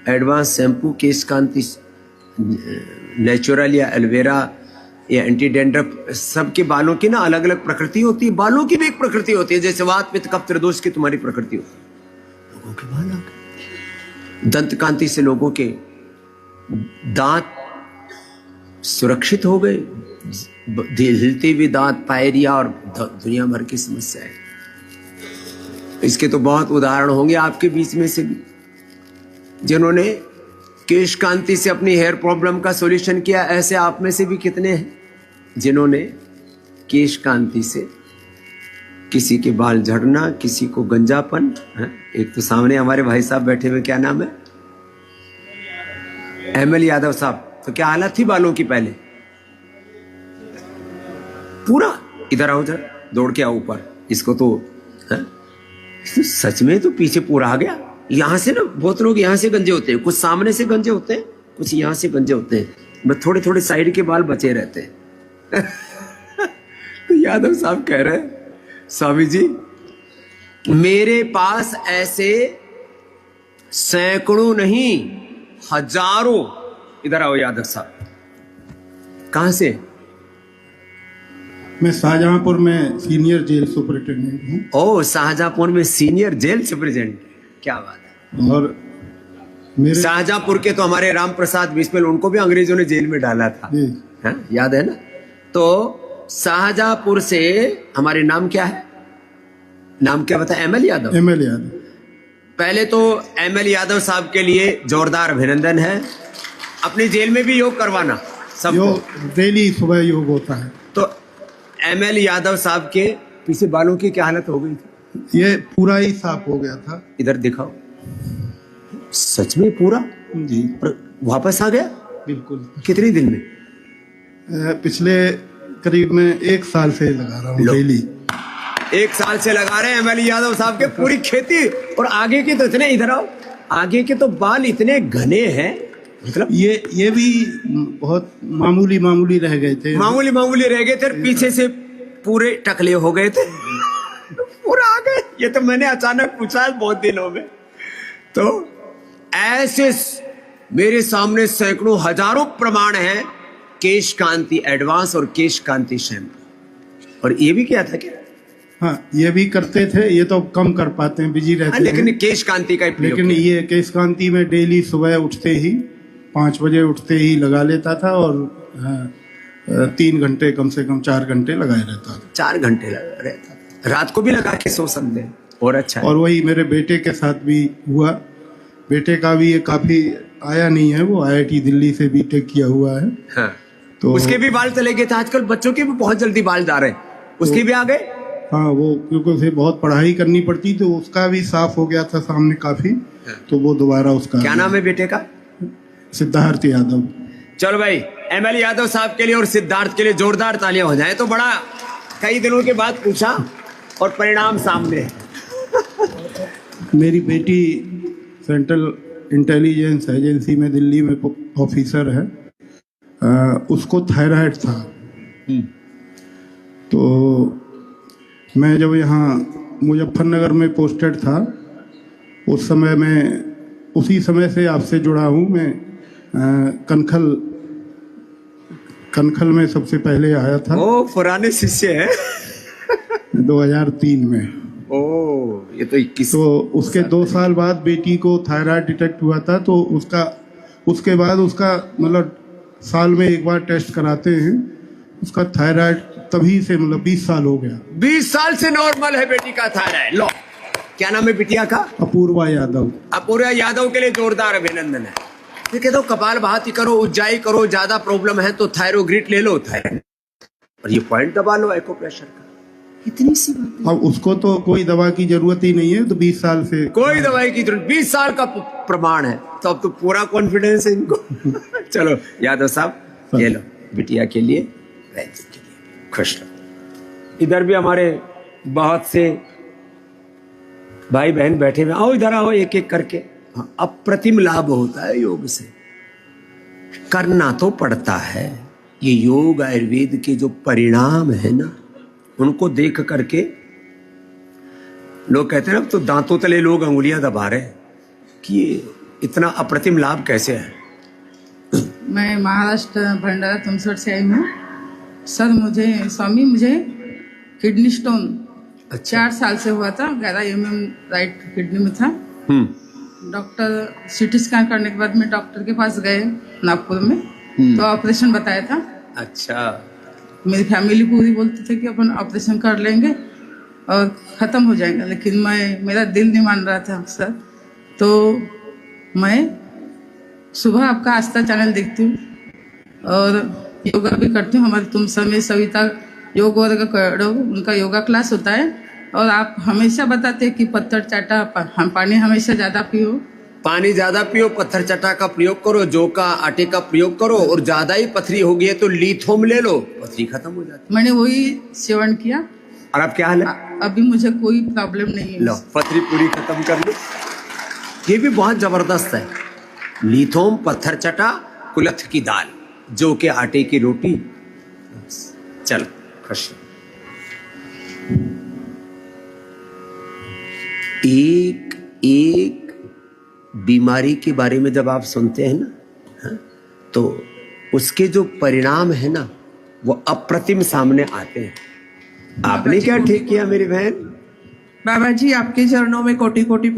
Advance shampoo, केश कांति natural या aloe vera या anti dandruff, सबके बालों की ना अलग अलग प्रकृति होती है। बालों की भी एक प्रकृति होती है, जैसे वात पित्त कफ त्रिदोष की तुम्हारी प्रकृति होती है। लोगों के बाल आ गए। दंत कांति से लोगों के दांत सुरक्षित हो गए, हिलते हुए दांत, पायरिया और दुनिया भर की समस्याएं। इसके तो बहुत उदाहरण होंगे आपके बीच में से भी, जिन्होंने केश कांति से अपनी हेयर प्रॉब्लम का सॉल्यूशन किया। ऐसे आप में से भी कितने हैं जिन्होंने केश कांति से किसी के बाल झड़ना, किसी को गंजापन है। एक तो सामने हमारे भाई साहब बैठे हुए, क्या नाम है? एमएल यादव साहब। तो क्या हालत थी बालों की पहले? पूरा इधर आओ, उधर दौड़ के आओ ऊपर। इसको तो है? सच में तो पीछे पूरा आ गया। यहां से ना बहुत लोग यहां से गंजे होते हैं, कुछ सामने से गंजे होते हैं, कुछ यहां से गंजे होते हैं, बस थोड़े थोड़े साइड के बाल बचे रहते हैं। तो यादव साहब कह रहे हैं, स्वामी जी मेरे पास ऐसे सैकड़ों नहीं हजारों। इधर आओ यादव साहब। कहां से? मैं शाहजहांपुर में सीनियर जेल सुपरिटेंडेंट हूँ। ओह, शाहजहांपुर में सीनियर जेल सुपरिटेंडेंट, क्या बात है। और मेरे शाहजहांपुर के तो हमारे राम प्रसाद बिस्मिल, उनको भी अंग्रेजों ने जेल में डाला था, है? याद है ना? तो शाहजहांपुर से हमारे नाम क्या है? नाम क्या बताया? एमएल यादव। एमएल यादव। पहले तो एमएल यादव साहब के लिए जोरदार अभिनंदन है। अपनी जेल में भी योग करवाना सबको। डेली सुबह योग होता है। तो एमएल यादव साहब के पीछे बालों की क्या हालत हो गई थी? ये पूरा ही साफ हो गया था। इधर दिखाओ। सच में पूरा जी वापस आ गया? बिल्कुल। कितने दिन में? पिछले करीब में 1 साल से लगा रहा हूँ डेली। 1 साल से लगा रहे हैं एमएल यादव साहब के। पूरी खेती और आगे के तो इतने, इधर आओ, आगे के तो बाल इतने घने हैं, मतलब ये भी बहुत मामूली रह गए थे। मामूली रह गए थे, पीछे से पूरे टकले हो गए थे। पूरा आ गए। ये तो मैंने अचानक पूछा बहुत दिनों में। तो ऐसे मेरे सामने सैकड़ों हजारों प्रमाण हैं केश कांति एडवांस और केश कांति शैम्पू। और ये भी क्या था क्या? हाँ, ये भी करते थे। ये तो कम कर पाते हैं, बिजी रहते हैं। लेकिन केश कांति का लेकिन ये केश कांति में डेली सुबह उठते ही 5 बजे उठते ही लगा लेता था और 3 घंटे कम से कम 4 घंटे लगाए रहता था। 4 घंटे लगा रहता था। रात को भी लगा के सो सकते हैं। और अच्छा है। और वही मेरे बेटे के साथ भी हुआ। बेटे का भी ये काफी आया नहीं है, वो IIT दिल्ली से बीटेक किया हुआ है। हाँ। तो उसके भी बाल चले गए थे। आजकल बच्चों के भी बहुत जल्दी बाल जा रहे हैं। उसके भी आ गए। हाँ, वो क्योंकि उसे बहुत पढ़ाई करनी पड़ती तो उसका भी साफ हो गया था सामने काफी। तो वो दोबारा उसका। क्या नाम है बेटे का? सिद्धार्थ यादव। चलो भाई, एमएल यादव साहब के लिए और सिद्धार्थ के लिए जोरदार तालियां हो जाए। तो बड़ा कई दिनों के बाद पूछा और परिणाम सामने। मेरी बेटी सेंट्रल इंटेलिजेंस एजेंसी में दिल्ली में ऑफिसर है। उसको थायराइड था। तो मैं जब यहाँ मुजफ्फरनगर में पोस्टेड था, उस समय मैं उसी समय से आपसे जुड़ा हूँ। मैं कनखल में सबसे पहले आया था। ओ, पुराने शिष्य हैं। 2003 में। ओ, ये तो 21। तो उसके 2 साल बाद बेटी को थायराइड डिटेक्ट हुआ था। तो उसके बाद उसका मतलब साल में 1 बार टेस्ट कराते हैं। उसका थायराइड तभी से मतलब 20 साल हो गया। 20 साल से नॉर्मल है बेटी का थायराइड। लो, क्या नाम है बिटिया का? अपूर्वा यादव। अपूर्वा यादव के लिए जोरदार अभिनंदन है। ये कहते हो कपाल भाती करो, उज्जाई करो, ज्यादा प्रॉब्लम है तो थायरोग्रिट ले लो, थायराइड, और ये पॉइंट दबा लो एक्यूप्रेशर का। इतनी सी बात। अब उसको तो कोई दवा की जरूरत ही नहीं है। तो 20 साल से कोई दवाई की जरूरत, 20 साल का प्रमाण है। तो अब तो पूरा कॉन्फिडेंस है इनको। चलो यादव साहब, ये लो बिटिया के लिए, खुश रहो। इधर भी हमारे बहुत से भाई बहन बैठे हुए। आओ इधर आओ, एक एक करके। अप्रतिम लाभ होता है योग से। करना तो पड़ता है। ये योग आयुर्वेद के जो परिणाम है ना, उनको देख करके लोग कहते हैं ना, तो दांतों तले लोग अंगुलियां दबा रहे हैं कि इतना अप्रतिम लाभ कैसे है? मैं महाराष्ट्र भंडारा तुमसर से आई हूँ सर। मुझे किडनी स्टोन 4 साल से हुआ था। 11 mm राइट किडनी में था। डॉक्टर सीटी स्कैन करने के बाद में डॉक्टर के पास गए नागपुर में, तो ऑपरेशन बताया था। अच्छा। मेरी फैमिली पूरी बोलती थी कि अपन ऑपरेशन कर लेंगे और ख़त्म हो जाएगा, लेकिन मेरा दिल नहीं मान रहा था सर। तो मैं सुबह आपका आस्था चैनल देखती हूँ और योगा भी करती हूँ। हमारे तुम समय सविता योग वर्ग करो, उनका योगा क्लास होता है और आप हमेशा बताते हैं कि पत्थर चाटा हम पानी हमेशा ज़्यादा पियो, पानी ज्यादा पियो, पत्थर चटा का प्रयोग करो, जौ का आटे का प्रयोग करो, और ज्यादा ही पथरी हो गई है तो लीथोम ले लो, पथरी खत्म हो जाती मैंने वही सेवन किया है। और अब क्या हाल है? अभी मुझे कोई प्रॉब्लम नहीं है। लो पथरी पूरी खत्म कर लो। ये भी बहुत जबरदस्त है। लीथोम, पत्थर चटा, कुलथ की दाल, जौ के आटे की रोटी। चलो खुश। एक एक बीमारी के बारे में जब आप सुनते हैं ना, हाँ, तो उसके जो परिणाम है ना वो अप्रतिम सामने आते हैं। आपने क्या ठीक किया मेरी बहन? बाबा जी आपके चरणों में कोटि कोटि